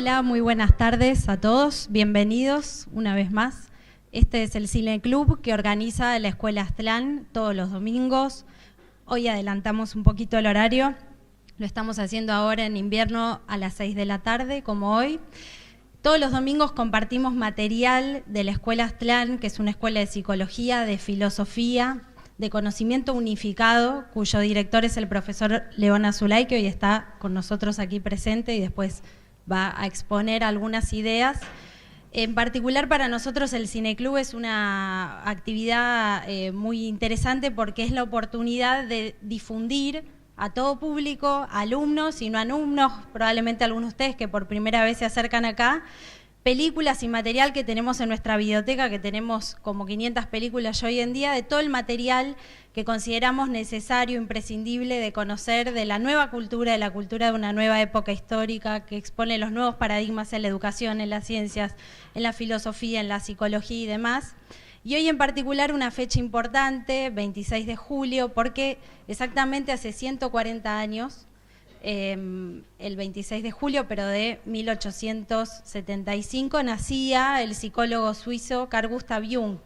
Hola, muy buenas tardes a todos. Bienvenidos una vez más. Este es el Cine Club que organiza la Escuela Aztlán todos los domingos. Hoy adelantamos un poquito el horario. Lo estamos haciendo ahora en invierno a las 6 de la tarde, como hoy. Todos los domingos compartimos material de la Escuela Aztlán, que es una escuela de psicología, de filosofía, de conocimiento unificado, cuyo director es el profesor León Azulay, que hoy está con nosotros aquí presente y después va a exponer algunas ideas. En particular para nosotros el Cineclub es una actividad muy interesante porque es la oportunidad de difundir a todo público, alumnos y no alumnos, probablemente algunos de ustedes que por primera vez se acercan acá, películas y material que tenemos en nuestra biblioteca, que tenemos como 500 películas hoy en día, de todo el material que consideramos necesario, imprescindible de conocer de la nueva cultura, de la cultura de una nueva época histórica que expone los nuevos paradigmas en la educación, en las ciencias, en la filosofía, en la psicología y demás. Y hoy en particular una fecha importante, 26 de julio, porque exactamente hace 140 años, el 26 de julio, pero de 1875, nacía el psicólogo suizo Carl Gustav Jung,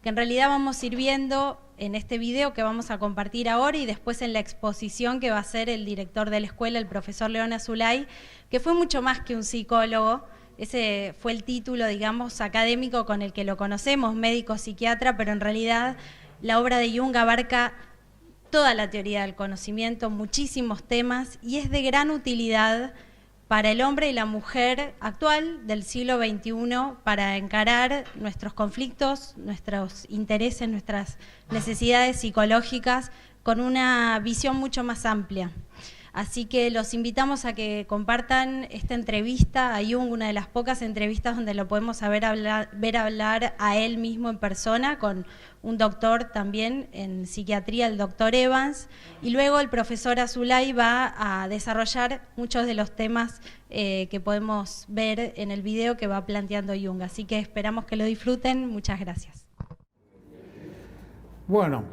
que en realidad vamos a ir viendo en este video que vamos a compartir ahora y después en la exposición que va a hacer el director de la escuela, el profesor León Azulay, que fue mucho más que un psicólogo. Ese fue el título, digamos, académico con el que lo conocemos, médico psiquiatra, pero en realidad la obra de Jung abarca toda la teoría del conocimiento, muchísimos temas, y es de gran utilidad para el hombre y la mujer actual del siglo XXI para encarar nuestros conflictos, nuestros intereses, nuestras necesidades psicológicas con una visión mucho más amplia. Así que los invitamos a que compartan esta entrevista a Jung, una de las pocas entrevistas donde lo podemos ver hablar a él mismo en persona, con un doctor también en psiquiatría, el doctor Evans, y luego el profesor Azulay va a desarrollar muchos de los temas que podemos ver en el video que va planteando Jung. Así que esperamos que lo disfruten. Muchas gracias. Bueno,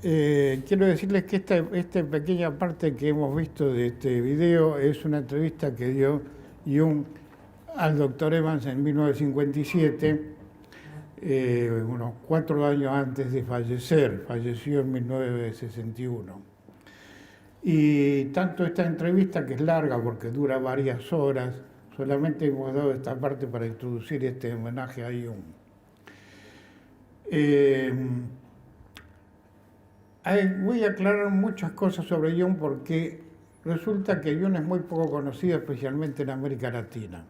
quiero decirles que esta pequeña parte que hemos visto de este video es una entrevista que dio Jung al doctor Evans en 1957, unos 4 años antes de fallecer. Falleció en 1961. Y tanto esta entrevista, que es larga porque dura varias horas, solamente hemos dado esta parte para introducir este homenaje a Jung. Voy a aclarar muchas cosas sobre Jung porque resulta que Jung es muy poco conocido, especialmente en América Latina.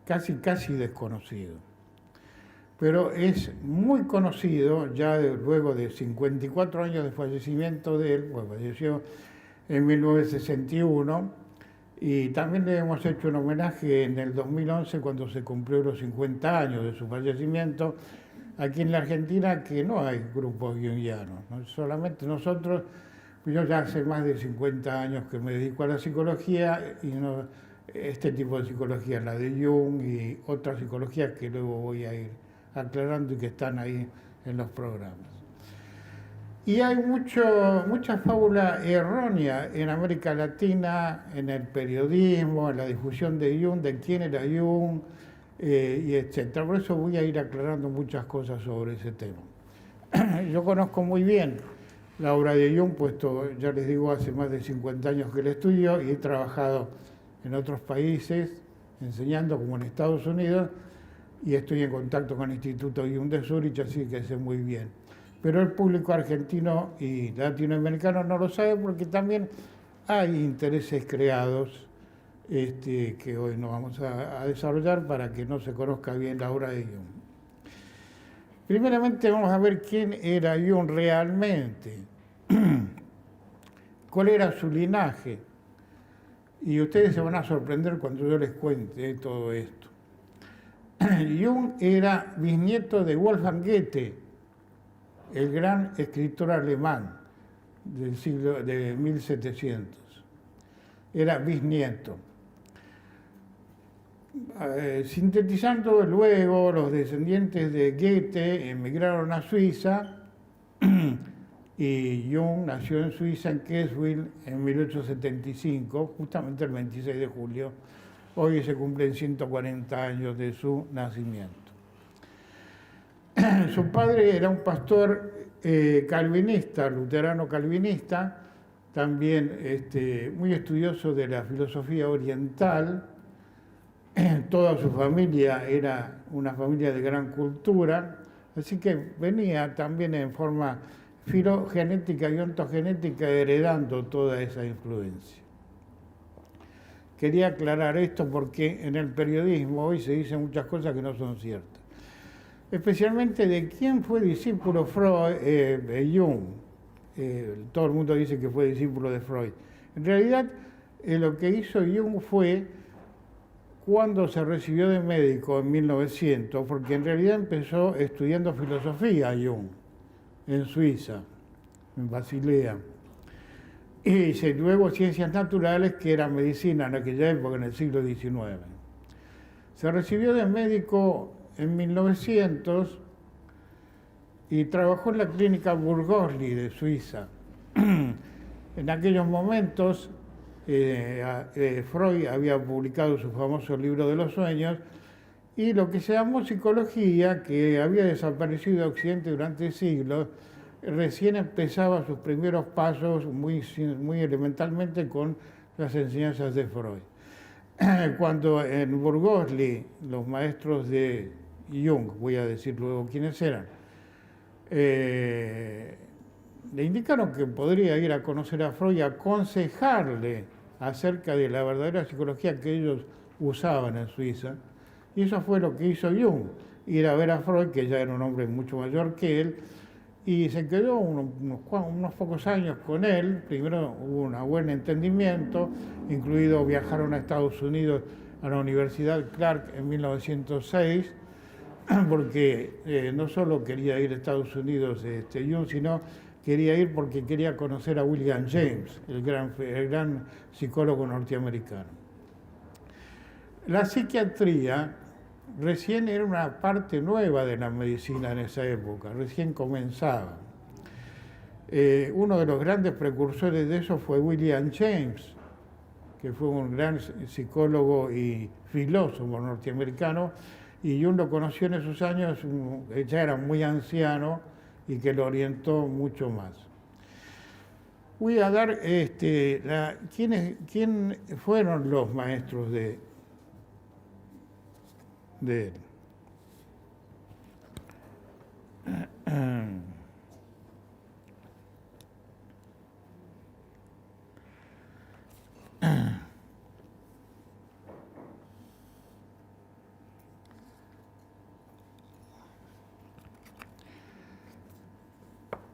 Casi desconocido. Pero es muy conocido ya luego de 54 años de fallecimiento de él, pues falleció en 1961, y también le hemos hecho un homenaje en el 2011 cuando se cumplió los 50 años de su fallecimiento. Aquí en la Argentina que no hay grupos jungianos, ¿no? Solamente nosotros, yo ya hace más de 50 años que me dedico a la psicología y no, este tipo de psicología, la de Jung y otras psicologías que luego voy a ir aclarando y que están ahí en los programas. Y hay mucha fábula errónea en América Latina, en el periodismo, en la difusión de Jung, de quién era Jung, y etcétera. Por eso voy a ir aclarando muchas cosas sobre ese tema. Yo conozco muy bien la obra de Jung, puesto, ya les digo, hace más de 50 años que la estudio y he trabajado en otros países enseñando, como en Estados Unidos, y estoy en contacto con el Instituto Jung de Zurich, así que sé muy bien. Pero el público argentino y latinoamericano no lo sabe porque también hay intereses creados que hoy no vamos a desarrollar para que no se conozca bien la obra de Jung. Primeramente vamos a ver quién era Jung realmente, cuál era su linaje, y ustedes se van a sorprender cuando yo les cuente todo esto. Jung era bisnieto de Wolfgang Goethe, el gran escritor alemán del siglo de 1700. Era bisnieto. Sintetizando, luego los descendientes de Goethe emigraron a Suiza y Jung nació en Suiza, en Kitzbühel, en 1875, justamente el 26 de julio Hoy se cumplen 140 años de su nacimiento. Su padre era un pastor calvinista, luterano calvinista, también muy estudioso de la filosofía oriental. Toda su familia era una familia de gran cultura, así que venía también en forma filogenética y ontogenética heredando toda esa influencia. Quería aclarar esto porque en el periodismo hoy se dicen muchas cosas que no son ciertas. Especialmente de quién fue discípulo Jung. Todo el mundo dice que fue discípulo de Freud. En realidad, lo que hizo Jung fue cuando se recibió de médico en 1900, porque en realidad empezó estudiando filosofía Jung en Suiza, en Basilea. Y luego ciencias naturales, que era medicina en aquella época, en el siglo XIX. Se recibió de médico en 1900 y trabajó en la clínica Burgosli de Suiza. En aquellos momentos, Freud había publicado su famoso libro de los sueños y lo que se llamó psicología, que había desaparecido de Occidente durante siglos, recién empezaba sus primeros pasos muy elementalmente con las enseñanzas de Freud. Cuando en Burgosli los maestros de Jung, voy a decir luego quiénes eran, le indicaron que podría ir a conocer a Freud y aconsejarle acerca de la verdadera psicología que ellos usaban en Suiza. Y eso fue lo que hizo Jung, ir a ver a Freud, que ya era un hombre mucho mayor que él, y se quedó unos pocos años con él. Primero hubo un buen entendimiento, incluido viajaron a Estados Unidos a la Universidad Clark en 1906, porque no solo quería ir a Estados Unidos Jung, sino quería ir porque quería conocer a William James, el gran psicólogo norteamericano. La psiquiatría recién era una parte nueva de la medicina en esa época, recién comenzaba. Uno de los grandes precursores de eso fue William James, que fue un gran psicólogo y filósofo norteamericano, y Jung lo conoció en esos años, ya era muy anciano y que lo orientó mucho más. Voy a dar quién fueron los maestros de él.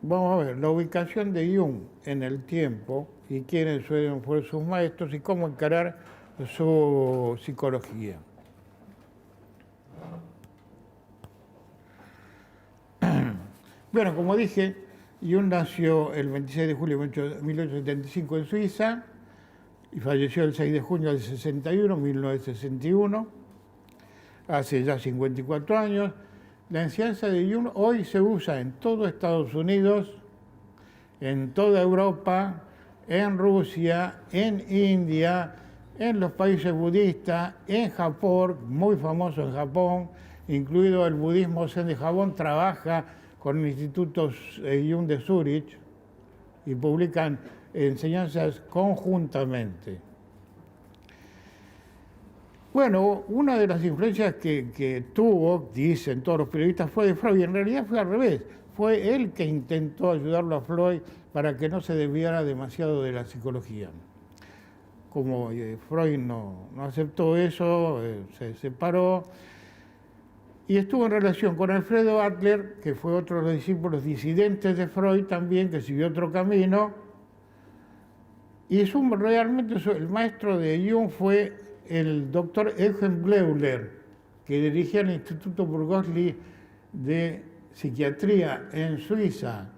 Vamos a ver la ubicación de Jung en el tiempo y quiénes fueron sus maestros y cómo encarar su psicología. Bueno, como dije, Jung nació el 26 de julio de 1875 en Suiza y falleció el 6 de junio del 1961, hace ya 54 años. La enseñanza de Jung hoy se usa en todo Estados Unidos, en toda Europa, en Rusia, en India, en los países budistas, en Japón, muy famoso en Japón, incluido el budismo Zen de Japón, trabaja con el Instituto Jung de Zúrich y publican enseñanzas conjuntamente. Bueno, una de las influencias que tuvo, dicen todos los periodistas, fue de Freud, y en realidad fue al revés. Fue él que intentó ayudarlo a Freud para que no se desviara demasiado de la psicología. Como Freud no aceptó eso, se separó, y estuvo en relación con Alfredo Adler, que fue otro de los discípulos disidentes de Freud también, que siguió otro camino, y realmente el maestro de Jung fue el doctor Eugen Bleuler, que dirigía el Instituto Burgosli de Psiquiatría en Suiza,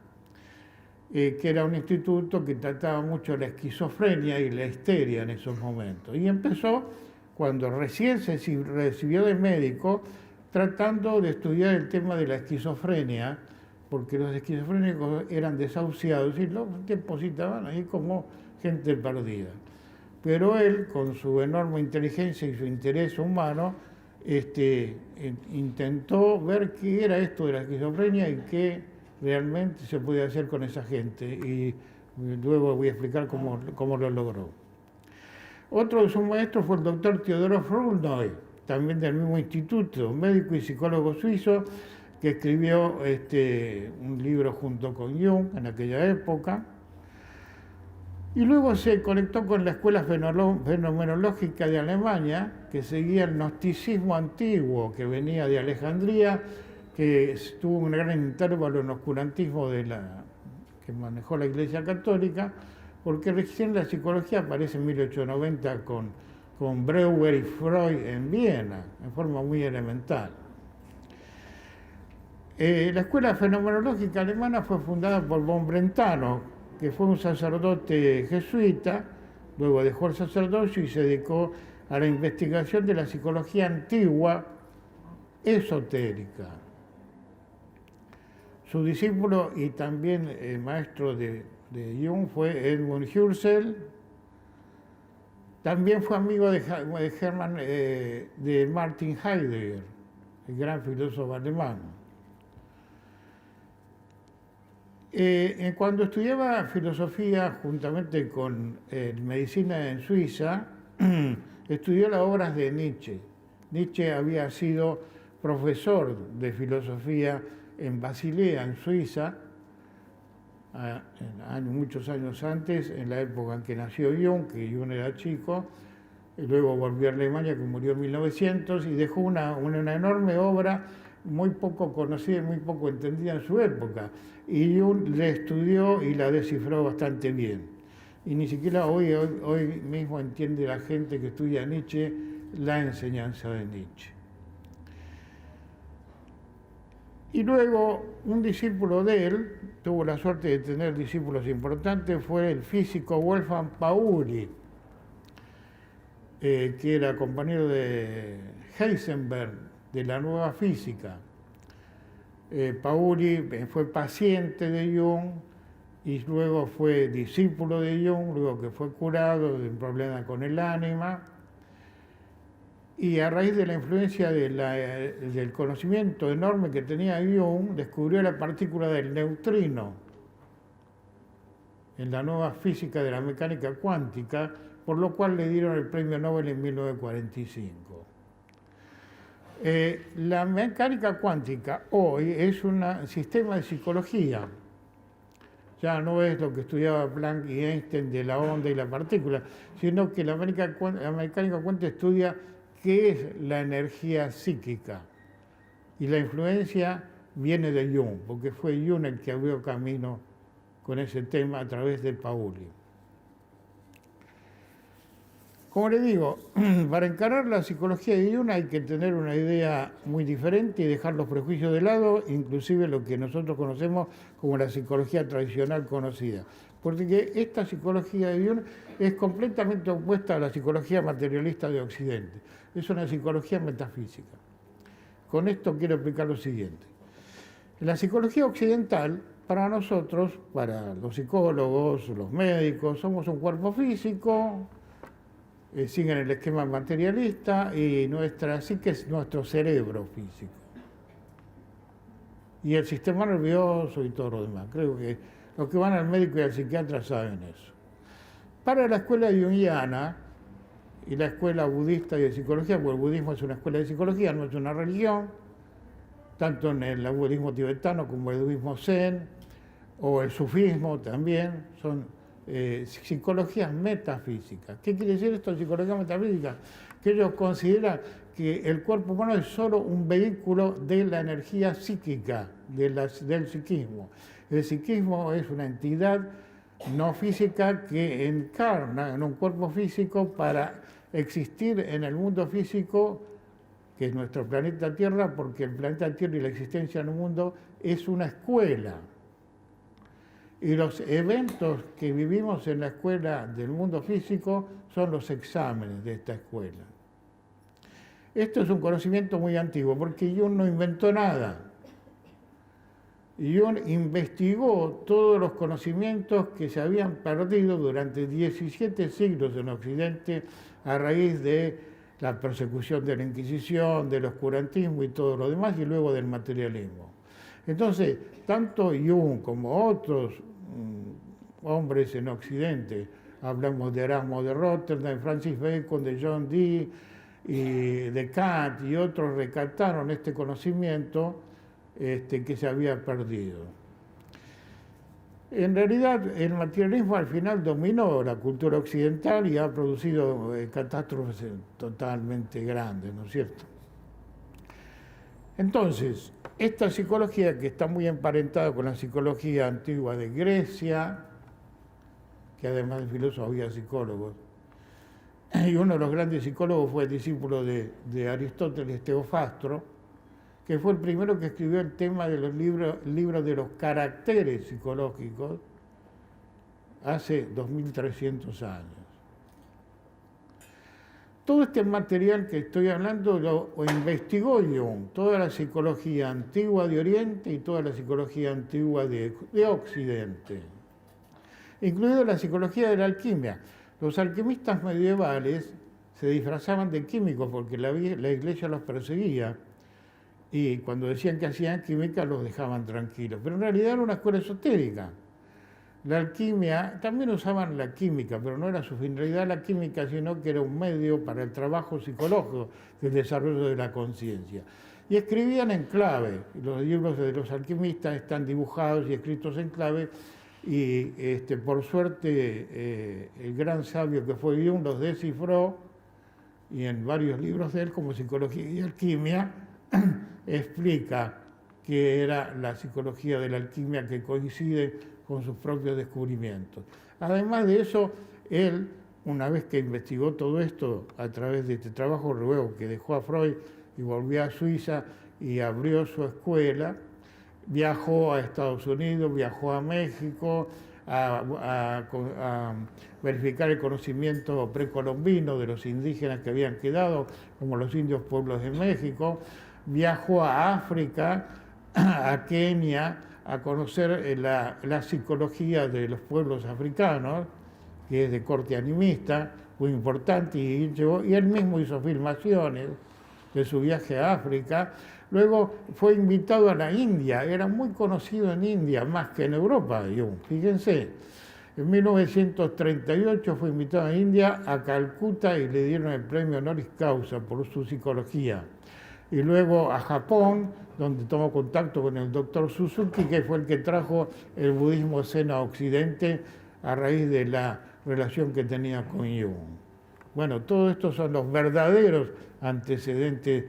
que era un instituto que trataba mucho la esquizofrenia y la histeria en esos momentos. Y empezó, cuando recién se recibió de médico, tratando de estudiar el tema de la esquizofrenia, porque los esquizofrénicos eran desahuciados y los depositaban ahí como gente perdida. pero él, con su enorme inteligencia y su interés humano, intentó ver qué era esto de la esquizofrenia y qué realmente se podía hacer con esa gente. Y luego voy a explicar cómo lo logró. Otro de sus maestros fue el doctor Theodor Flournoy, también del mismo instituto, médico y psicólogo suizo, que escribió un libro junto con Jung en aquella época. Y luego se conectó con la escuela fenomenológica de Alemania, que seguía el gnosticismo antiguo, que venía de Alejandría, que tuvo un gran intervalo en oscurantismo que manejó la Iglesia Católica, porque recién la psicología aparece en 1890 con Breuer y Freud en Viena, en forma muy elemental. La escuela fenomenológica alemana fue fundada por von Brentano, que fue un sacerdote jesuita, luego dejó el sacerdocio y se dedicó a la investigación de la psicología antigua esotérica. Su discípulo y también maestro de Jung fue Edmund Husserl. También fue amigo de Martin Heidegger, el gran filósofo alemán. Cuando estudiaba filosofía juntamente con medicina en Suiza, estudió las obras de Nietzsche. Nietzsche había sido profesor de filosofía en Basilea, en Suiza, muchos años antes, en la época en que nació Jung, que Jung era chico, y luego volvió a Alemania, que murió en 1900, y dejó una enorme obra muy poco conocida y muy poco entendida en su época. Y Jung la estudió y la descifró bastante bien. Y ni siquiera hoy mismo entiende la gente que estudia Nietzsche la enseñanza de Nietzsche. Y luego un discípulo de él, tuvo la suerte de tener discípulos importantes, fue el físico Wolfgang Pauli, que era compañero de Heisenberg, de la nueva física. Pauli fue paciente de Jung y luego fue discípulo de Jung, luego que fue curado de un problema con el ánima. Y a raíz de la influencia del conocimiento enorme que tenía Jung, descubrió la partícula del neutrino en la nueva física de la mecánica cuántica, por lo cual le dieron el premio Nobel en 1945. La mecánica cuántica hoy es un sistema de psicología. Ya no es lo que estudiaba Planck y Einstein de la onda y la partícula, sino que la mecánica cuántica estudia qué es la energía psíquica. Y la influencia viene de Jung, porque fue Jung el que abrió camino con ese tema a través de Pauli. Como le digo, para encarar la psicología de Jung hay que tener una idea muy diferente y dejar los prejuicios de lado, inclusive lo que nosotros conocemos como la psicología tradicional conocida. Porque esta psicología de Jung es completamente opuesta a la psicología materialista de Occidente. Es una psicología metafísica. Con esto quiero explicar lo siguiente. La psicología occidental, para nosotros, para los psicólogos, los médicos, somos un cuerpo físico, siguen el esquema materialista y nuestra psique es nuestro cerebro físico. Y el sistema nervioso y todo lo demás. Creo que los que van al médico y al psiquiatra saben eso. Para la escuela junguiana y la escuela budista y de psicología, porque el budismo es una escuela de psicología, no es una religión, tanto en el budismo tibetano como el budismo zen, o el sufismo también, son psicologías metafísicas. ¿Qué quiere decir esto de psicología metafísica? Que ellos consideran que el cuerpo humano es solo un vehículo de la energía psíquica, del psiquismo. El psiquismo es una entidad no física que encarna en un cuerpo físico para existir en el mundo físico, que es nuestro planeta Tierra, porque el planeta Tierra y la existencia en el mundo es una escuela. Y los eventos que vivimos en la escuela del mundo físico son los exámenes de esta escuela. Esto es un conocimiento muy antiguo, porque Jung no inventó nada. Jung investigó todos los conocimientos que se habían perdido durante 17 siglos en Occidente a raíz de la persecución de la Inquisición, del oscurantismo y todo lo demás, y luego del materialismo. Entonces, tanto Jung como otros hombres en Occidente, hablamos de Erasmo de Rotterdam, Francis Bacon, de John Dee, y Descartes y otros rescataron este conocimiento que se había perdido. En realidad, el materialismo al final dominó la cultura occidental y ha producido catástrofes totalmente grandes, ¿no es cierto? Entonces, esta psicología, que está muy emparentada con la psicología antigua de Grecia, que además de filósofos había psicólogos, y uno de los grandes psicólogos fue el discípulo de Aristóteles, Teofastro, que fue el primero que escribió el tema de los libros de los caracteres psicológicos hace 2300 años. Todo este material que estoy hablando lo investigó Jung, toda la psicología antigua de Oriente y toda la psicología antigua de Occidente, incluida la psicología de la alquimia. Los alquimistas medievales se disfrazaban de químicos porque la iglesia los perseguía, y cuando decían que hacían química los dejaban tranquilos, pero en realidad era una escuela esotérica. La alquimia, también usaban la química, pero no era su finalidad la química, sino que era un medio para el trabajo psicológico del desarrollo de la conciencia. Y escribían en clave. Los libros de los alquimistas están dibujados y escritos en clave, y por suerte el gran sabio que fue Jung los descifró, y en varios libros de él, como Psicología y Alquimia, explica que era la psicología de la alquimia que coincide con sus propios descubrimientos. Además de eso, él, una vez que investigó todo esto a través de este trabajo, luego que dejó a Freud y volvió a Suiza y abrió su escuela, viajó a Estados Unidos, viajó a México a verificar el conocimiento precolombino de los indígenas que habían quedado, como los indios pueblos de México, viajó a África, a Kenia, a conocer la psicología de los pueblos africanos, que es de corte animista, muy importante, y él mismo hizo filmaciones de su viaje a África. Luego fue invitado a la India, era muy conocido en India, más que en Europa, fíjense. En 1938 fue invitado a India, a Calcuta, y le dieron el premio honoris causa por su psicología. Y luego a Japón, donde tomó contacto con el doctor Suzuki, que fue el que trajo el budismo zen a Occidente a raíz de la relación que tenía con Jung. Bueno, todos estos son los verdaderos antecedentes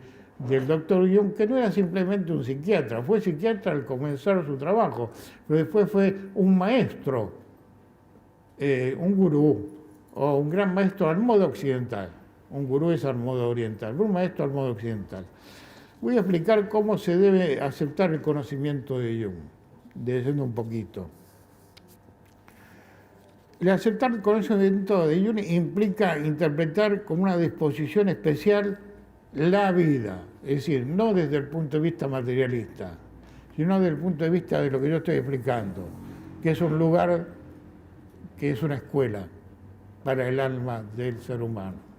del doctor Jung, que no era simplemente un psiquiatra, fue psiquiatra al comenzar su trabajo, pero después fue un maestro, un gurú, o un gran maestro al modo occidental. Un gurú es al modo oriental, un maestro al modo occidental. Voy a explicar cómo se debe aceptar el conocimiento de Jung, desde un poquito. El aceptar el conocimiento de Jung implica interpretar con una disposición especial la vida, es decir, no desde el punto de vista materialista, sino desde el punto de vista de lo que yo estoy explicando, que es un lugar, que es una escuela para el alma del ser humano.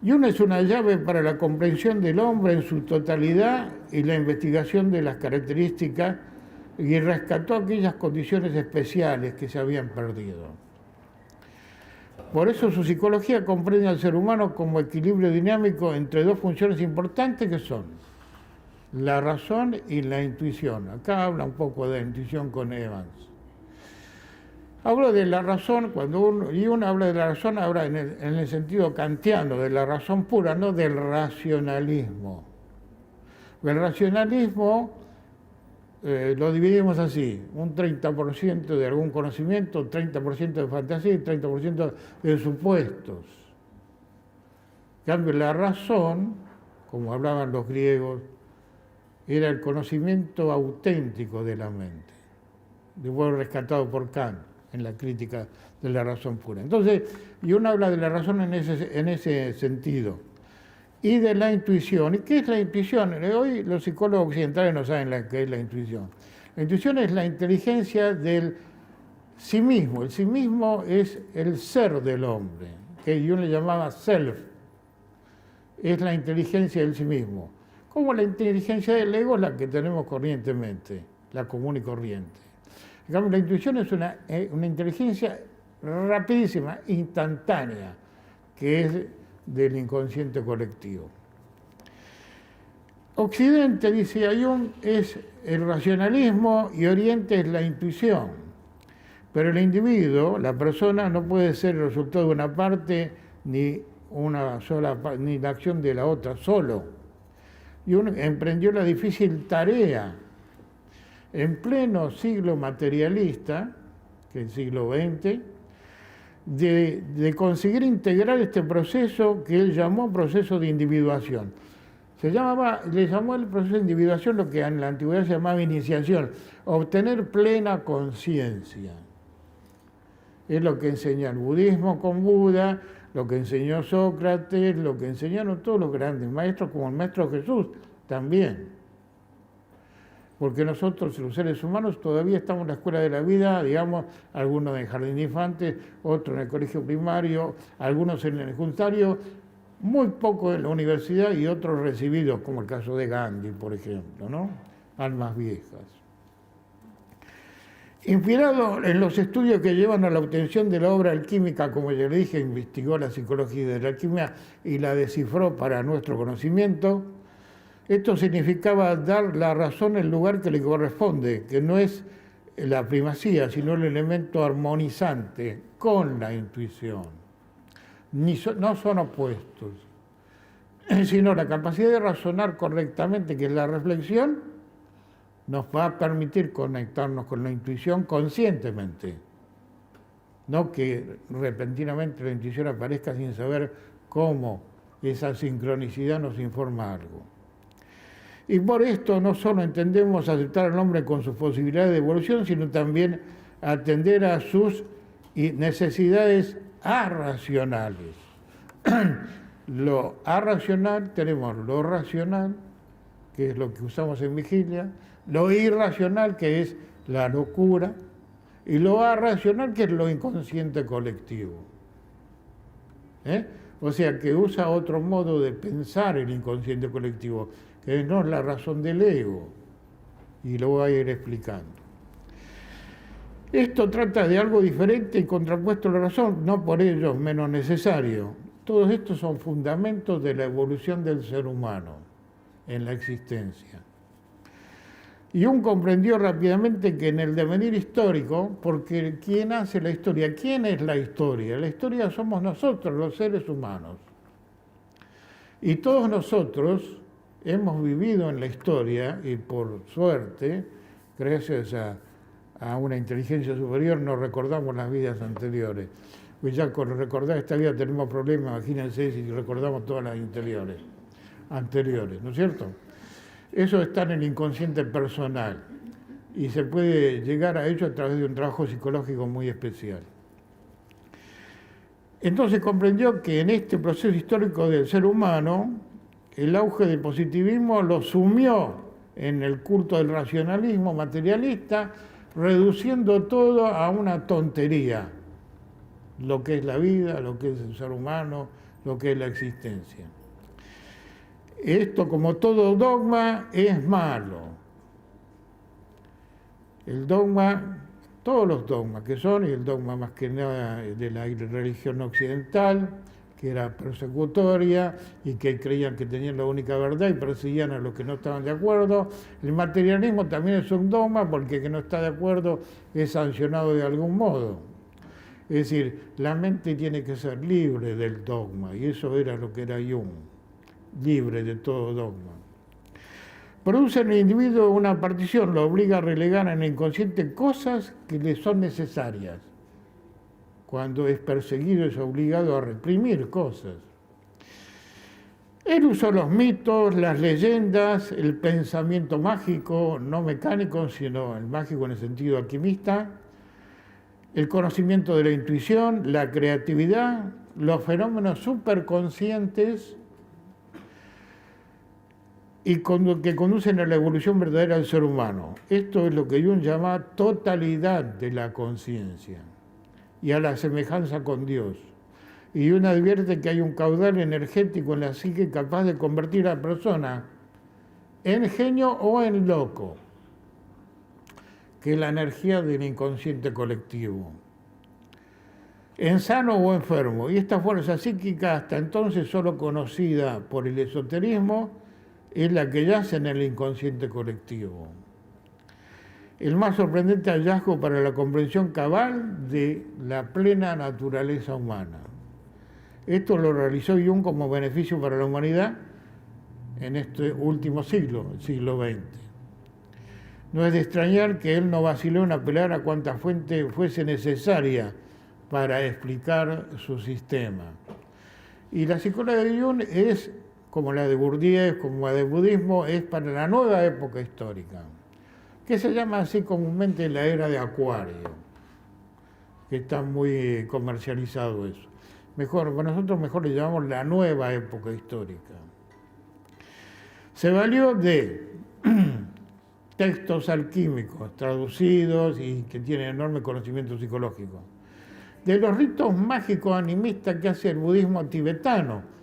Jung es una llave para la comprensión del hombre en su totalidad y la investigación de las características, y rescató aquellas condiciones especiales que se habían perdido. Por eso su psicología comprende al ser humano como equilibrio dinámico entre dos funciones importantes que son la razón y la intuición. Acá habla un poco de la intuición con Evans. Hablo de la razón, cuando uno habla de la razón, habla en el sentido kantiano, de la razón pura, no del racionalismo. El racionalismo lo dividimos así, un 30% de algún conocimiento, 30% de fantasía y 30% de supuestos. En cambio, la razón, como hablaban los griegos, era el conocimiento auténtico de la mente, después rescatado por Kant en la crítica de la razón pura. Entonces, Jung habla de la razón en ese sentido. y de la intuición. ¿Y qué es la intuición? Hoy los psicólogos occidentales no saben qué es la intuición. La intuición es la inteligencia del sí mismo. El sí mismo es el ser del hombre, que yo le llamaba self. Es la inteligencia del sí mismo. Como la inteligencia del ego es la que tenemos corrientemente, la común y corriente. En cambio, la intuición es una inteligencia rapidísima, instantánea, que es del inconsciente colectivo. Occidente, dice Jung, es el racionalismo y Oriente es la intuición. Pero el individuo, la persona, no puede ser el resultado de una parte ni la acción de la otra solo. Jung emprendió la difícil tarea en pleno siglo materialista, que es el siglo XX, de conseguir integrar este proceso que él llamó proceso de individuación. Le llamó el proceso de individuación lo que en la antigüedad se llamaba iniciación, obtener plena conciencia. Es lo que enseña el budismo con Buda, lo que enseñó Sócrates, lo que enseñaron todos los grandes maestros, como el maestro Jesús también. Porque nosotros, los seres humanos, todavía estamos en la escuela de la vida, digamos, algunos en el jardín de infantes, otros en el colegio primario, algunos en el secundario, muy poco en la universidad y otros recibidos, como el caso de Gandhi, por ejemplo, ¿no? Almas viejas. Inspirado en los estudios que llevan a la obtención de la obra alquímica, como ya le dije, investigó la psicología de la alquimia y la descifró para nuestro conocimiento. Esto significaba dar la razón en el lugar que le corresponde, que no es la primacía, sino el elemento armonizante con la intuición. No son opuestos, sino la capacidad de razonar correctamente, que es la reflexión, nos va a permitir conectarnos con la intuición conscientemente. No que repentinamente la intuición aparezca sin saber cómo esa sincronicidad nos informa algo. Y por esto no solo entendemos aceptar al hombre con sus posibilidades de evolución, sino también atender a sus necesidades arracionales. Lo arracional, tenemos lo racional, que es lo que usamos en vigilia, lo irracional, que es la locura, y lo arracional, que es lo inconsciente colectivo. O sea, que usa otro modo de pensar el inconsciente colectivo, que no es la razón del ego, y lo voy a ir explicando. Esto trata de algo diferente y contrapuesto a la razón, no por ello menos necesario. Todos estos son fundamentos de la evolución del ser humano en la existencia. Jung comprendió rápidamente que en el devenir histórico, porque ¿quién hace la historia? ¿Quién es la historia? La historia somos nosotros, los seres humanos. Y todos nosotros hemos vivido en la historia, y por suerte, gracias a una inteligencia superior, no recordamos las vidas anteriores. Pues ya con recordar esta vida tenemos problemas, imagínense si recordamos todas las anteriores, ¿no es cierto? Eso está en el inconsciente personal y se puede llegar a ello a través de un trabajo psicológico muy especial. Entonces comprendió que en este proceso histórico del ser humano, el auge del positivismo lo sumió en el culto del racionalismo materialista, reduciendo todo a una tontería, lo que es la vida, lo que es el ser humano, lo que es la existencia. Esto, como todo dogma, es malo. El dogma, todos los dogmas que son, y el dogma más que nada de la religión occidental, que era persecutoria y que creían que tenían la única verdad y perseguían a los que no estaban de acuerdo. El materialismo también es un dogma porque el que no está de acuerdo es sancionado de algún modo. Es decir, la mente tiene que ser libre del dogma, y eso era lo que era Jung, libre de todo dogma. Produce en el individuo una partición, lo obliga a relegar en el inconsciente cosas que le son necesarias. Cuando es perseguido es obligado a reprimir cosas. Él usó los mitos, las leyendas, el pensamiento mágico, no mecánico, sino el mágico en el sentido alquimista, el conocimiento de la intuición, la creatividad, los fenómenos superconscientes y que conducen a la evolución verdadera del ser humano. Esto es lo que Jung llama totalidad de la conciencia y a la semejanza con Dios. Y Jung advierte que hay un caudal energético en la psique capaz de convertir a la persona en genio o en loco, que es la energía del inconsciente colectivo, en sano o enfermo. Y esta fuerza psíquica, hasta entonces solo conocida por el esoterismo, es la que yace en el inconsciente colectivo. El más sorprendente hallazgo para la comprensión cabal de la plena naturaleza humana. Esto lo realizó Jung como beneficio para la humanidad en este último siglo, el siglo XX. No es de extrañar que él no vaciló en apelar a cuanta fuente fuese necesaria para explicar su sistema. Y la psicología de Jung es, como la de Bourdieu, como la del budismo, es para la nueva época histórica, que se llama así comúnmente la era de Acuario, que está muy comercializado eso. Nosotros mejor le llamamos la nueva época histórica. Se valió de textos alquímicos traducidos y que tienen enorme conocimiento psicológico, de los ritos mágicos animistas que hace el budismo tibetano,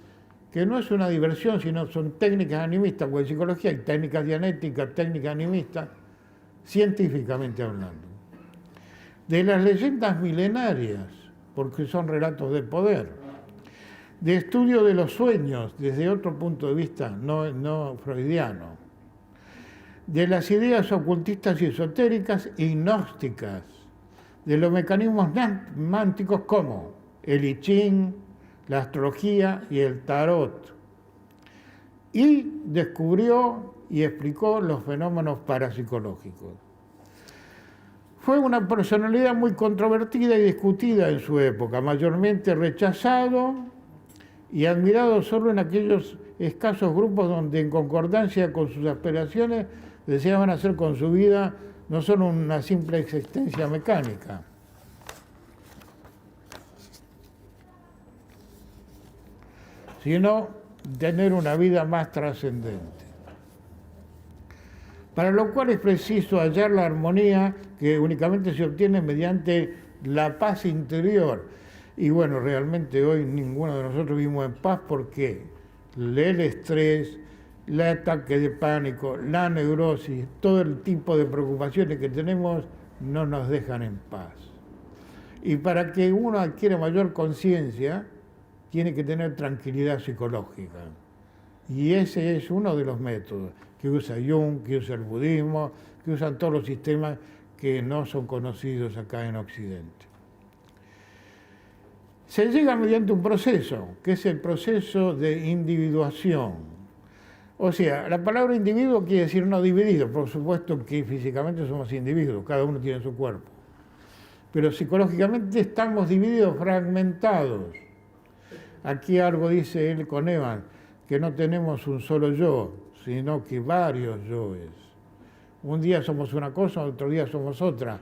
que no es una diversión, sino son técnicas animistas, porque en psicología hay técnicas dianéticas, técnicas animistas, científicamente hablando. De las leyendas milenarias, porque son relatos de poder, de estudio de los sueños desde otro punto de vista, no freudiano, de las ideas ocultistas y esotéricas y gnósticas, de los mecanismos mánticos como el I Ching, la astrología y el tarot, y descubrió y explicó los fenómenos parapsicológicos. Fue una personalidad muy controvertida y discutida en su época, mayormente rechazado y admirado solo en aquellos escasos grupos donde, en concordancia con sus aspiraciones, deseaban hacer con su vida no solo una simple existencia mecánica. Sino tener una vida más trascendente. Para lo cual es preciso hallar la armonía que únicamente se obtiene mediante la paz interior. Y bueno, realmente hoy ninguno de nosotros vivimos en paz porque el estrés, el ataque de pánico, la neurosis, todo el tipo de preocupaciones que tenemos no nos dejan en paz. Y para que uno adquiera mayor conciencia, tiene que tener tranquilidad psicológica. Y ese es uno de los métodos que usa Jung, que usa el budismo, que usan todos los sistemas que no son conocidos acá en Occidente. Se llega mediante un proceso, que es el proceso de individuación. O sea, la palabra individuo quiere decir no dividido. Por supuesto que físicamente somos individuos, cada uno tiene su cuerpo. Pero psicológicamente estamos divididos, fragmentados. Aquí algo dice él con Evan, que no tenemos un solo yo, sino que varios yoes. Un día somos una cosa, otro día somos otra.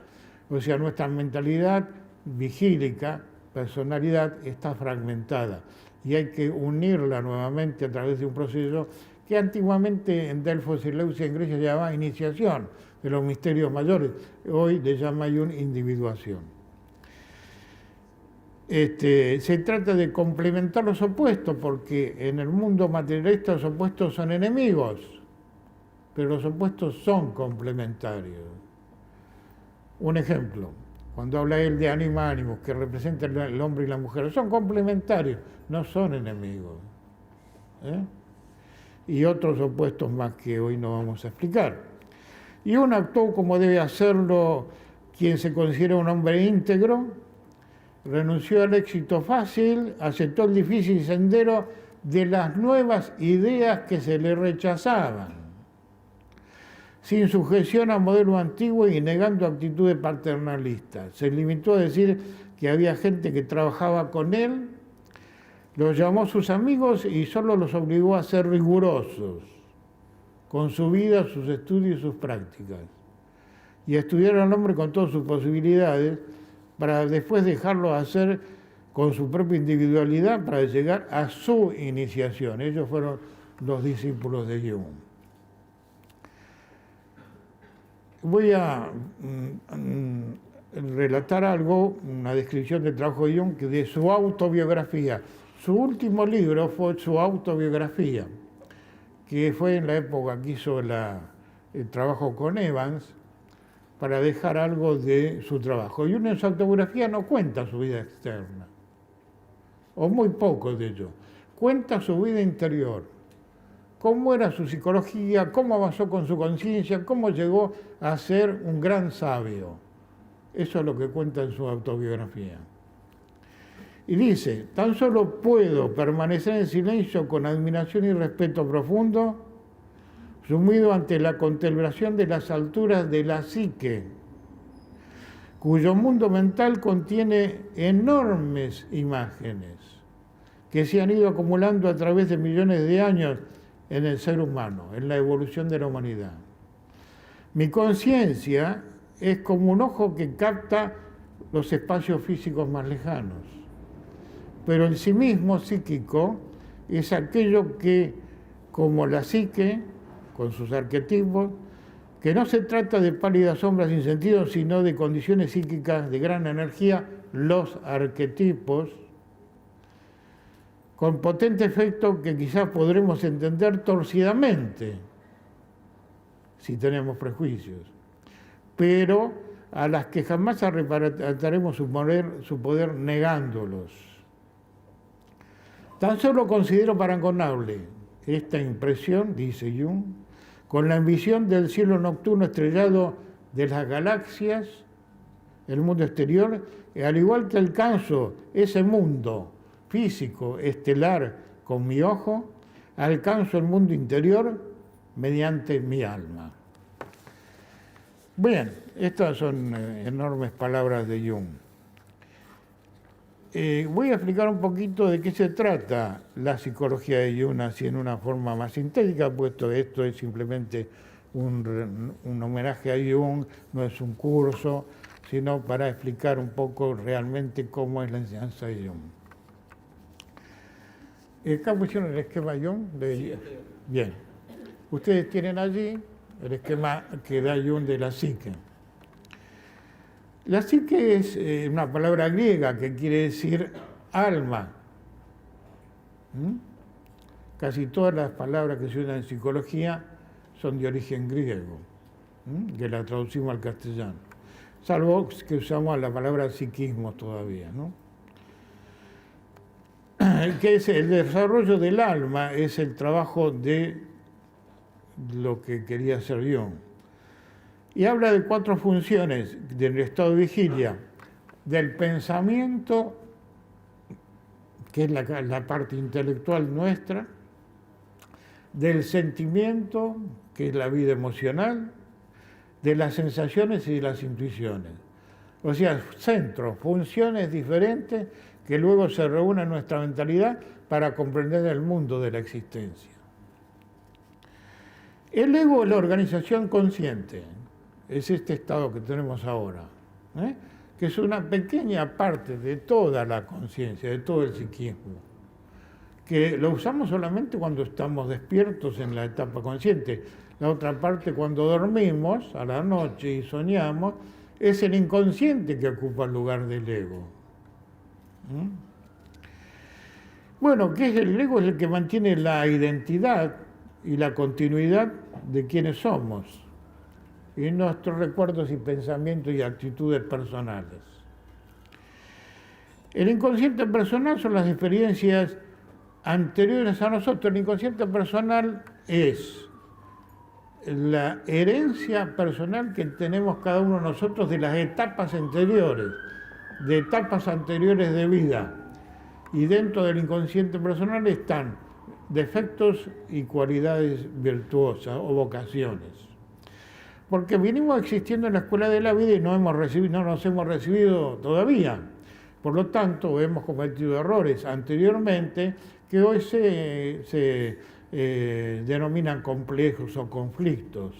O sea, nuestra mentalidad vigílica, personalidad, está fragmentada. Y hay que unirla nuevamente a través de un proceso que antiguamente en Delfos y Leucia en Grecia se llamaba iniciación de los misterios mayores. Hoy le llama individuación. Se trata de complementar los opuestos, porque en el mundo materialista los opuestos son enemigos, pero los opuestos son complementarios. Un ejemplo, cuando habla él de ánima ánimos, que representa el hombre y la mujer, son complementarios, no son enemigos. Y otros opuestos más que hoy no vamos a explicar. Y uno actuó como debe hacerlo quien se considera un hombre íntegro, renunció al éxito fácil, aceptó el difícil sendero de las nuevas ideas que se le rechazaban, sin sujeción a modelo antiguo y negando actitudes paternalistas. Se limitó a decir que había gente que trabajaba con él, los llamó sus amigos y solo los obligó a ser rigurosos con su vida, sus estudios y sus prácticas, y a estudiar al hombre con todas sus posibilidades, para después dejarlo hacer con su propia individualidad para llegar a su iniciación. Ellos fueron los discípulos de Jung. voy a relatar algo, una descripción del trabajo de Jung de su autobiografía. Su último libro fue su autobiografía, que fue en la época que hizo el trabajo con Evans, para dejar algo de su trabajo. Y uno en su autobiografía no cuenta su vida externa, o muy poco de ello. Cuenta su vida interior, cómo era su psicología, cómo avanzó con su conciencia, cómo llegó a ser un gran sabio. Eso es lo que cuenta en su autobiografía. Y dice, tan solo puedo permanecer en silencio con admiración y respeto profundo, sumido ante la contemplación de las alturas de la psique, cuyo mundo mental contiene enormes imágenes que se han ido acumulando a través de millones de años en el ser humano, en la evolución de la humanidad. Mi conciencia es como un ojo que capta los espacios físicos más lejanos, pero el sí mismo psíquico es aquello que, como la psique, con sus arquetipos, que no se trata de pálidas sombras sin sentido, sino de condiciones psíquicas de gran energía, los arquetipos, con potente efecto que quizás podremos entender torcidamente, si tenemos prejuicios, pero a las que jamás arrebataremos su poder negándolos. Tan solo considero paragonable esta impresión, dice Jung, con la visión del cielo nocturno estrellado de las galaxias, el mundo exterior, y al igual que alcanzo ese mundo físico, estelar, con mi ojo, alcanzo el mundo interior mediante mi alma. Bien, estas son enormes palabras de Jung. Voy a explicar un poquito de qué se trata la psicología de Jung, así en una forma más sintética, puesto que esto es simplemente un homenaje a Jung, no es un curso, sino para explicar un poco realmente cómo es la enseñanza de Jung. Acá pusieron el esquema Jung. Bien. Ustedes tienen allí el esquema que da Jung de la psique. La psique es una palabra griega que quiere decir alma. Casi todas las palabras que se usan en psicología son de origen griego, que la traducimos al castellano, salvo que usamos la palabra psiquismo todavía, ¿no? Que es el desarrollo del alma, es el trabajo de lo que quería hacer Jung. Y habla de 4 funciones del estado de vigilia: del pensamiento, que es la parte intelectual nuestra, del sentimiento, que es la vida emocional, de las sensaciones y de las intuiciones. O sea, centros, funciones diferentes que luego se reúnen en nuestra mentalidad para comprender el mundo de la existencia. El ego es la organización consciente, es este estado que tenemos ahora, que es una pequeña parte de toda la conciencia, de todo el psiquismo, que lo usamos solamente cuando estamos despiertos en la etapa consciente. La otra parte, cuando dormimos a la noche y soñamos, es el inconsciente que ocupa el lugar del ego. Bueno, ¿qué es el ego? Es el que mantiene la identidad y la continuidad de quienes somos y nuestros recuerdos y pensamientos y actitudes personales. El inconsciente personal son las experiencias anteriores a nosotros. El inconsciente personal es la herencia personal que tenemos cada uno de nosotros de las etapas anteriores, de vida. Y dentro del inconsciente personal están defectos y cualidades virtuosas o vocaciones. Porque venimos existiendo en la escuela de la vida y no nos hemos recibido todavía. Por lo tanto, hemos cometido errores anteriormente que hoy se denominan complejos o conflictos.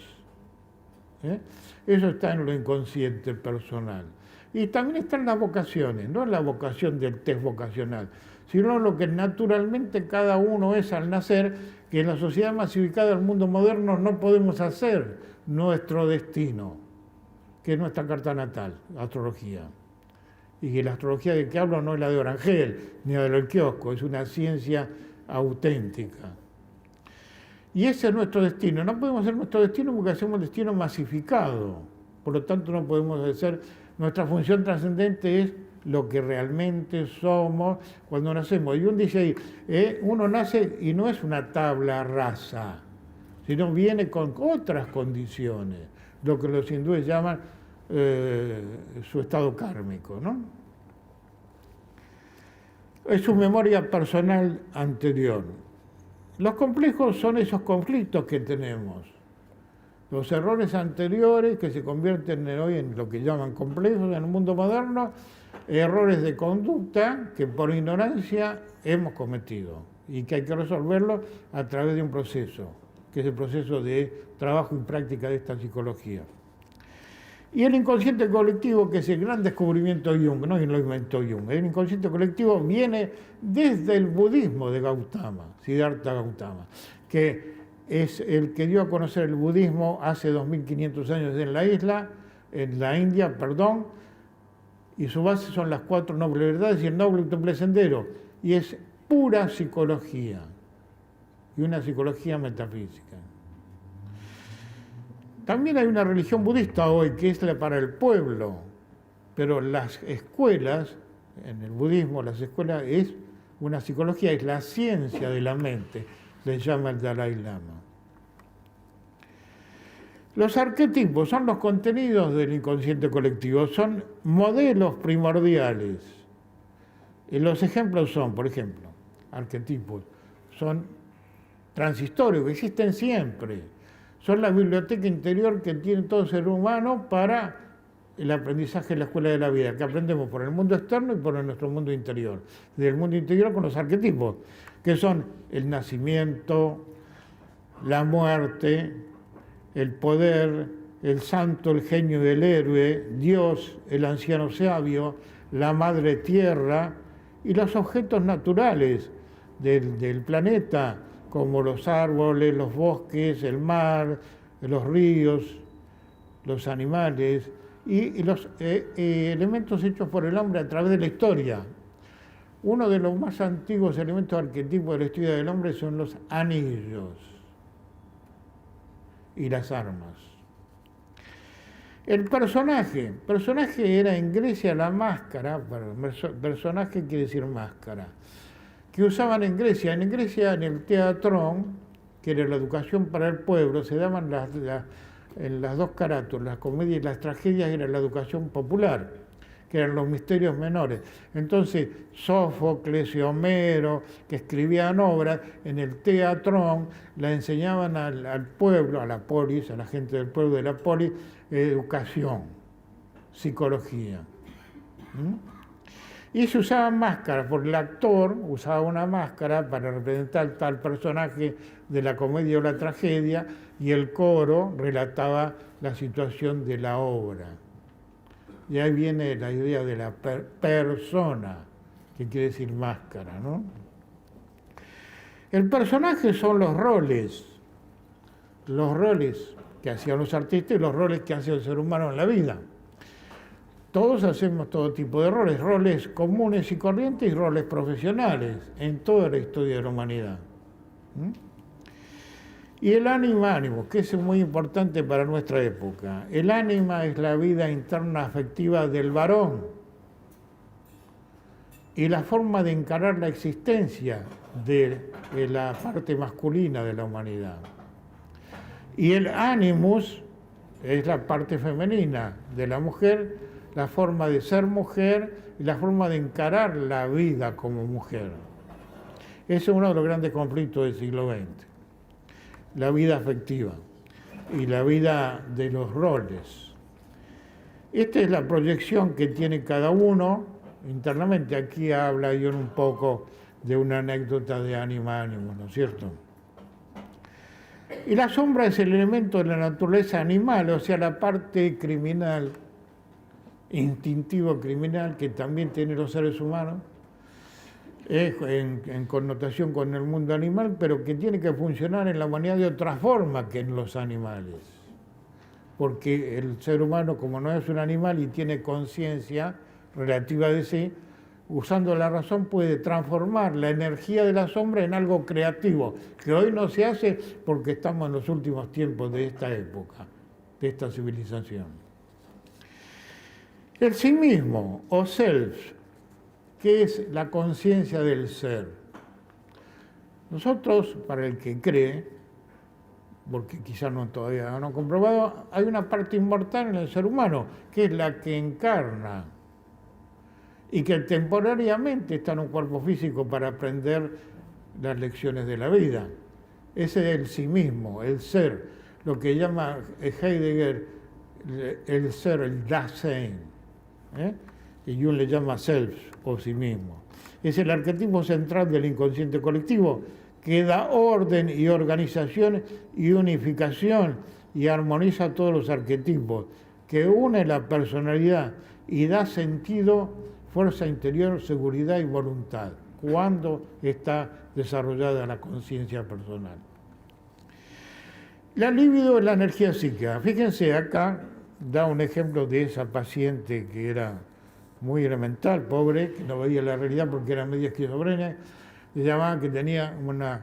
Eso está en lo inconsciente personal. Y también están las vocaciones, no la vocación del test vocacional, sino lo que naturalmente cada uno es al nacer, que en la sociedad masificada del mundo moderno no podemos hacer nuestro destino. que es nuestra carta natal, astrología. Y que la astrología de que hablo no es la de Orangel, ni la del kiosco, es una ciencia auténtica. Y ese es nuestro destino. No podemos hacer nuestro destino porque hacemos el destino masificado. Por lo tanto, no podemos hacer... Nuestra función trascendente es lo que realmente somos cuando nacemos. Y uno dice ahí, uno nace y no es una tabla rasa, sino viene con otras condiciones, lo que los hindúes llaman su estado kármico, ¿no? Es su memoria personal anterior. Los complejos son esos conflictos que tenemos. Los errores anteriores que se convierten hoy en lo que llaman complejos en el mundo moderno, errores de conducta que por ignorancia hemos cometido y que hay que resolverlo a través de un proceso, que es el proceso de trabajo y práctica de esta psicología. Y el inconsciente colectivo, que es el gran descubrimiento de Jung, no lo inventó Jung, el inconsciente colectivo viene desde el budismo de Gautama, Siddhartha Gautama, que es el que dio a conocer el budismo hace 2500 años en la India, y su base son las 4 nobles verdades y el noble y temple sendero, y es pura psicología, y una psicología metafísica. También hay una religión budista hoy que es la para el pueblo, pero las escuelas, en el budismo, las escuelas es una psicología, es la ciencia de la mente, le llama el Dalai Lama. Los arquetipos son los contenidos del inconsciente colectivo, son modelos primordiales. Y los ejemplos son, por ejemplo, arquetipos, son transitorios, que existen siempre. Son la biblioteca interior que tiene todo ser humano para el aprendizaje en la escuela de la vida, que aprendemos por el mundo externo y por nuestro mundo interior. Del mundo interior con los arquetipos, que son el nacimiento, la muerte, el poder, el santo, el genio y el héroe, Dios, el anciano sabio, la madre tierra y los objetos naturales del planeta, como los árboles, los bosques, el mar, los ríos, los animales y los elementos hechos por el hombre a través de la historia. Uno de los más antiguos elementos arquetipos de la historia del hombre son los anillos y las armas. El personaje era en Grecia la máscara, personaje quiere decir máscara, que usaban en Grecia. En Grecia, en el teatrón, que era la educación para el pueblo, se daban en las dos carátulas, las comedias y las tragedias, era la educación popular, que eran los misterios menores. Entonces, Sófocles y Homero, que escribían obras, en el teatrón la enseñaban al pueblo, a la polis, a la gente del pueblo de la polis, educación, psicología. Y se usaban máscaras, porque el actor usaba una máscara para representar tal personaje de la comedia o la tragedia, y el coro relataba la situación de la obra. Y ahí viene la idea de la persona, que quiere decir máscara, ¿no? El personaje son los roles que hacían los artistas y los roles que hace el ser humano en la vida. Todos hacemos todo tipo de roles comunes y corrientes y roles profesionales en toda la historia de la humanidad. Y el ánimo, que es muy importante para nuestra época. El ánima es la vida interna afectiva del varón y la forma de encarar la existencia de la parte masculina de la humanidad. Y el animus es la parte femenina de la mujer, la forma de ser mujer y la forma de encarar la vida como mujer. Ese es uno de los grandes conflictos del siglo XX. La vida afectiva y la vida de los roles. Esta es la proyección que tiene cada uno internamente. Aquí habla yo un poco de una anécdota de ánima, ¿no es cierto? Y la sombra es el elemento de la naturaleza animal, o sea, la parte criminal, instintivo criminal que también tienen los seres humanos, en connotación con el mundo animal, pero que tiene que funcionar en la humanidad de otra forma que en los animales. porque el ser humano, como no es un animal y tiene conciencia relativa de sí, usando la razón puede transformar la energía de la sombra en algo creativo, que hoy no se hace porque estamos en los últimos tiempos de esta época, de esta civilización. El sí mismo, o self, que es la conciencia del ser. Nosotros, para el que cree, porque quizás todavía no han comprobado, hay una parte inmortal en el ser humano, que es la que encarna, y que temporariamente está en un cuerpo físico para aprender las lecciones de la vida. Ese es el sí mismo, el ser, lo que llama Heidegger el ser, el Dasein, y Jung le llama self, o sí mismo. Es el arquetipo central del inconsciente colectivo, que da orden y organización y unificación y armoniza todos los arquetipos, que une la personalidad y da sentido, fuerza interior, seguridad y voluntad, cuando está desarrollada la conciencia personal. La libido es la energía psíquica. Fíjense, acá da un ejemplo de esa paciente que era muy elemental, pobre, que no veía la realidad porque era media esquizofrenia. Le llamaban que tenía una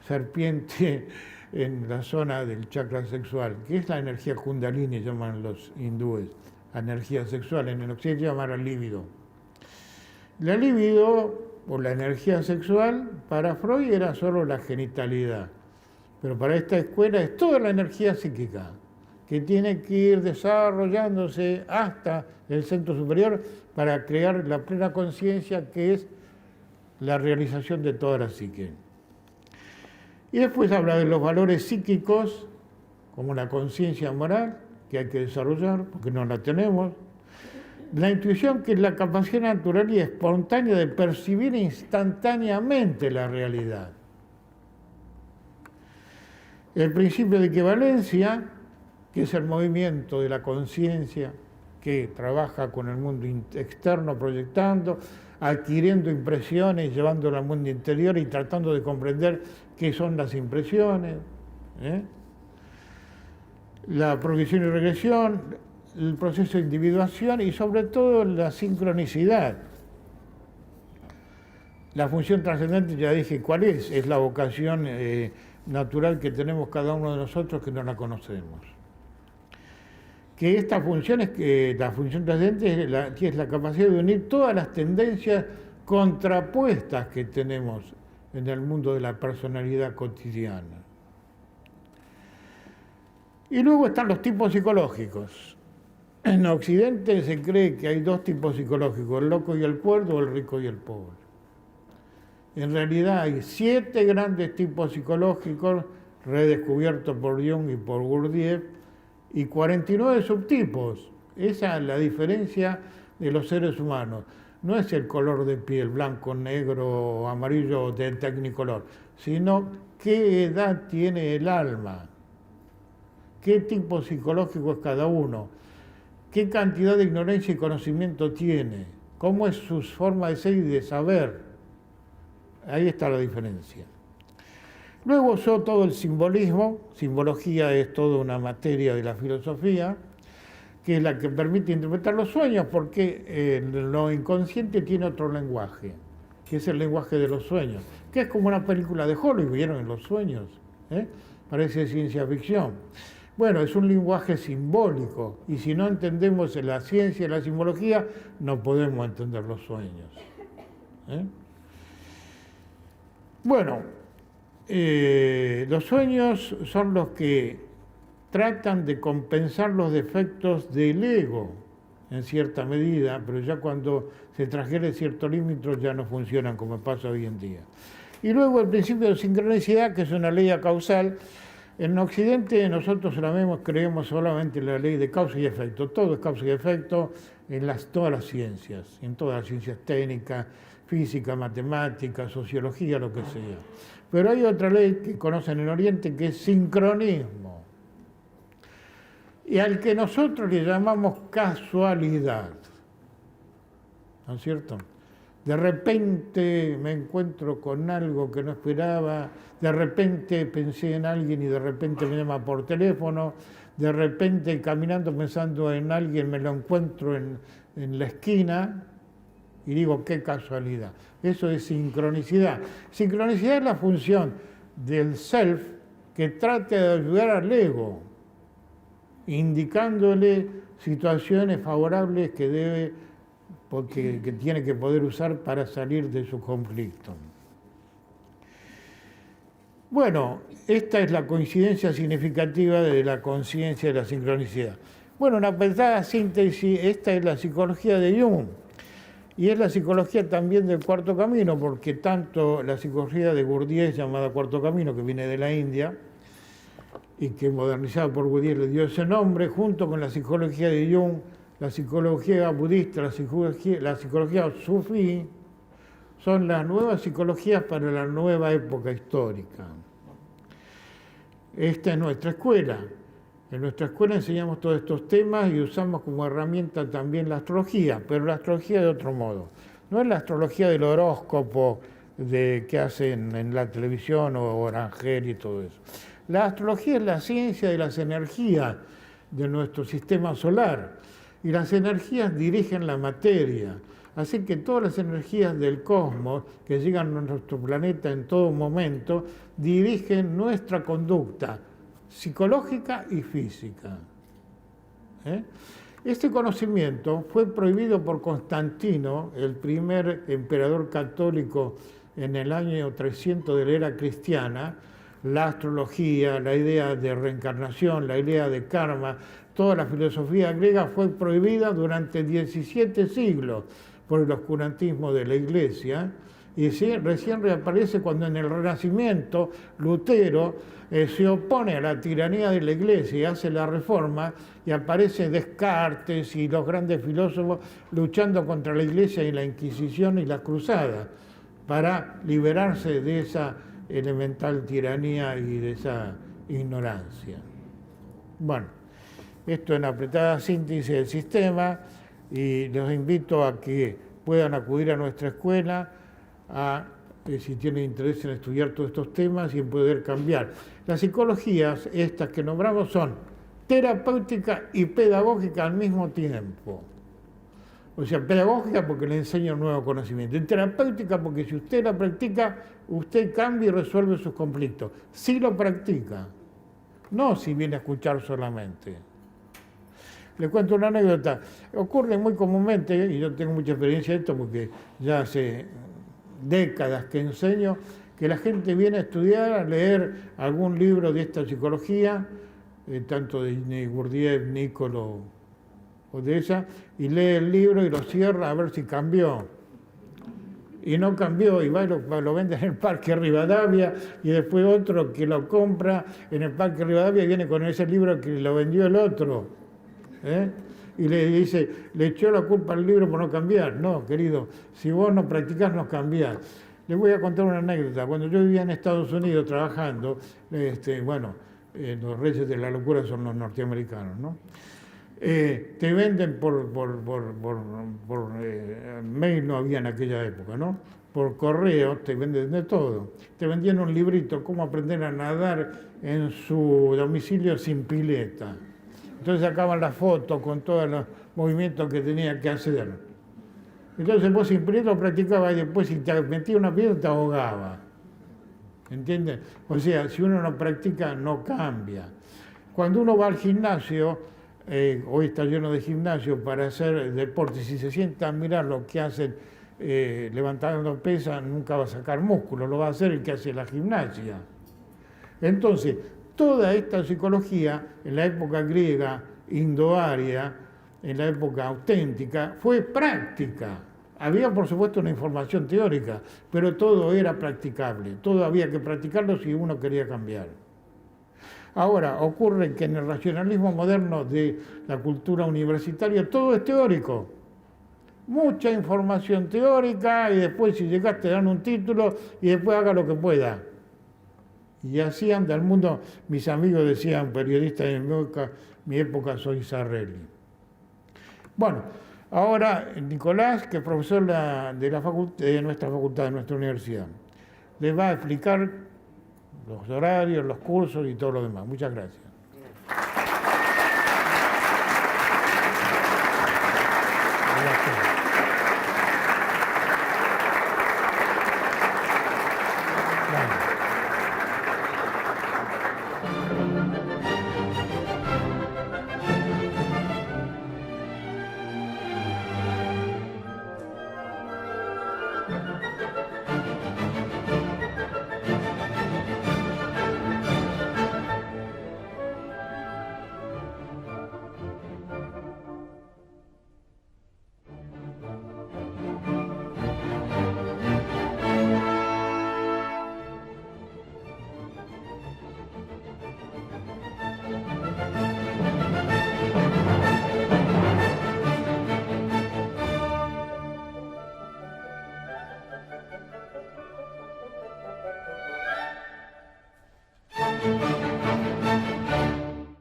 serpiente en la zona del chakra sexual, que es la energía kundalini, llaman los hindúes, la energía sexual, en el occidente llaman líbido. La libido, o la energía sexual, para Freud era solo la genitalidad, pero para esta escuela es toda la energía psíquica, que tiene que ir desarrollándose hasta el centro superior para crear la plena conciencia, que es la realización de toda la psique. Y después habla de los valores psíquicos, como la conciencia moral, que hay que desarrollar, porque no la tenemos. La intuición, que es la capacidad natural y espontánea de percibir instantáneamente la realidad. El principio de equivalencia, que es el movimiento de la conciencia que trabaja con el mundo externo proyectando, adquiriendo impresiones, llevándolas al mundo interior y tratando de comprender qué son las impresiones. La progresión y regresión, el proceso de individuación y sobre todo la sincronicidad. La función trascendente, ya dije cuál es la vocación natural que tenemos cada uno de nosotros que no la conocemos. Que esta función es que la función trascendente es la capacidad de unir todas las tendencias contrapuestas que tenemos en el mundo de la personalidad cotidiana. Y luego están los tipos psicológicos. En Occidente se cree que hay dos tipos psicológicos, el loco y el cuerdo, o el rico y el pobre. En realidad hay 7 grandes tipos psicológicos redescubiertos por Jung y por Gurdjieff, y 49 subtipos. Esa es la diferencia de los seres humanos. No es el color de piel, blanco, negro, amarillo o de tecnicolor, sino qué edad tiene el alma, qué tipo psicológico es cada uno, qué cantidad de ignorancia y conocimiento tiene, cómo es su forma de ser y de saber. Ahí está la diferencia. Luego usó todo el simbolismo. Simbología es toda una materia de la filosofía, que es la que permite interpretar los sueños, porque lo inconsciente tiene otro lenguaje, que es el lenguaje de los sueños, que es como una película de Hollywood, ¿vieron en los sueños? Parece ciencia ficción. Bueno, es un lenguaje simbólico, y si no entendemos la ciencia y la simbología, no podemos entender los sueños. Bueno, los sueños son los que tratan de compensar los defectos del ego, en cierta medida, pero ya cuando se transgrede cierto límite ya no funcionan como pasa hoy en día. Y luego el principio de sincronicidad, que es una ley causal. En Occidente nosotros creemos solamente en la ley de causa y efecto. Todo es causa y efecto en todas las ciencias, en todas las ciencias técnicas, física, matemática, sociología, lo que sea. Pero hay otra ley que conocen en Oriente, que es sincronismo, y al que nosotros le llamamos casualidad, ¿no es cierto? De repente me encuentro con algo que no esperaba, de repente pensé en alguien y de repente me llama por teléfono, de repente caminando pensando en alguien me lo encuentro en la esquina y digo, qué casualidad. Eso es sincronicidad. Sincronicidad es la función del self que trata de ayudar al ego, indicándole situaciones favorables que tiene que poder usar para salir de su conflicto. Bueno, esta es la coincidencia significativa de la conciencia de la sincronicidad. Bueno, una pesada síntesis, esta es la psicología de Jung, y es la psicología también del cuarto camino, porque tanto la psicología de Gurdjieff, llamada cuarto camino, que viene de la India, y que modernizado por Gurdjieff le dio ese nombre, junto con la psicología de Jung, la psicología budista, la psicología sufí, son las nuevas psicologías para la nueva época histórica. Esta es nuestra escuela. En nuestra escuela enseñamos todos estos temas y usamos como herramienta también la astrología, pero la astrología de otro modo. No es la astrología del horóscopo que hacen en la televisión o Orangel y todo eso. La astrología es la ciencia de las energías de nuestro sistema solar y las energías dirigen la materia. Así que todas las energías del cosmos que llegan a nuestro planeta en todo momento dirigen nuestra conducta psicológica y física. Este conocimiento fue prohibido por Constantino, el primer emperador católico en el año 300 de la era cristiana. La astrología, la idea de reencarnación, la idea de karma, toda la filosofía griega fue prohibida durante 17 siglos por el oscurantismo de la Iglesia, y recién reaparece cuando en el Renacimiento Lutero se opone a la tiranía de la Iglesia y hace la reforma, y aparece Descartes y los grandes filósofos luchando contra la Iglesia y la Inquisición y la Cruzada para liberarse de esa elemental tiranía y de esa ignorancia. Bueno, esto en apretada síntesis del sistema, y los invito a que puedan acudir a nuestra escuela si tienen interés en estudiar todos estos temas y en poder cambiar. Las psicologías, estas que nombramos, son terapéutica y pedagógica al mismo tiempo. O sea, pedagógica porque le enseña un nuevo conocimiento, y terapéutica porque si usted la practica, usted cambia y resuelve sus conflictos. Si lo practica, no si viene a escuchar solamente. Le cuento una anécdota. Ocurre muy comúnmente, y yo tengo mucha experiencia en esto porque ya hace décadas que enseño, que la gente viene a estudiar, a leer algún libro de esta psicología, tanto de Gurdjieff, Niccolo o de esa, y lee el libro y lo cierra a ver si cambió. Y no cambió, y va y lo vende en el Parque Rivadavia, y después otro que lo compra en el Parque Rivadavia y viene con ese libro que lo vendió el otro. Y le dice, le echó la culpa al libro por no cambiar. No, querido, si vos no practicás, no cambiás. Les voy a contar una anécdota. Cuando yo vivía en Estados Unidos trabajando, los reyes de la locura son los norteamericanos, ¿no? Te venden por mail, no había en aquella época, ¿no? Por correo te venden de todo. Te vendían un librito, cómo aprender a nadar en su domicilio sin pileta. Entonces sacaban la foto con todos los movimientos que tenía que hacer. Entonces vos sin pileta lo practicabas y después si te metías una pileta te ahogaba. ¿Entiendes? O sea, si uno no practica, no cambia. Cuando uno va al gimnasio, hoy está lleno de gimnasios para hacer deportes, si se sienta a mirar lo que hacen levantando pesas, nunca va a sacar músculo, lo va a hacer el que hace la gimnasia. Entonces, toda esta psicología, en la época griega, indoaria, en la época auténtica, fue práctica. Había, por supuesto, una información teórica, pero todo era practicable. Todo había que practicarlo si uno quería cambiar. Ahora, ocurre que en el racionalismo moderno de la cultura universitaria todo es teórico. Mucha información teórica y después si llegaste te dan un título y después haga lo que pueda. Y así anda el mundo. Mis amigos decían, periodistas de mi época, soy Sarrelli. Bueno, Ahora, Nicolás, que es profesor de nuestra facultad, de nuestra universidad, les va a explicar los horarios, los cursos y todo lo demás. Muchas gracias. Gracias.